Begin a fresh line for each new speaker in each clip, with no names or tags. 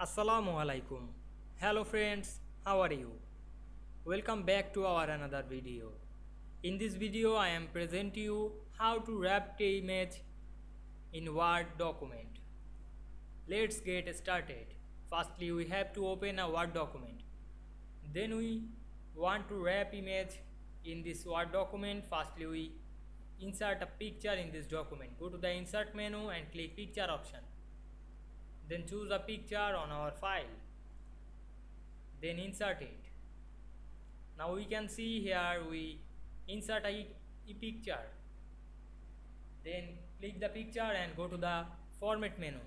Assalamu Walaikum. Hello friends, how are you? Welcome back to our another video. In this video I am present to you how to wrap the image in Word document. Let's get started. Firstly we have to open a Word document. Then we want to wrap image in this Word document. Firstly we insert a picture in this document. Go to the insert menu and click picture option. Then choose a picture on our file. Then insert it. Now we can see here we insert a picture. Then click the picture and go to the format menu.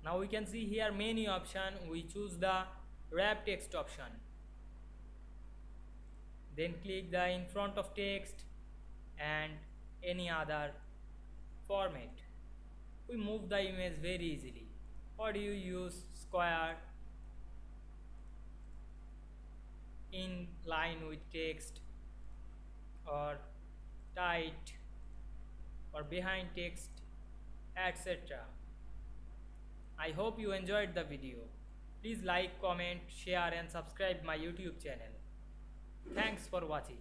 Now we can see here menu option. We choose the wrap text option. Then click the in front of text and any other format. We move the image very easily. Or do you use square, in line with text, or tight, or behind text, etc. I hope you enjoyed the video. Please like, comment, share and subscribe my YouTube channel. Thanks for watching.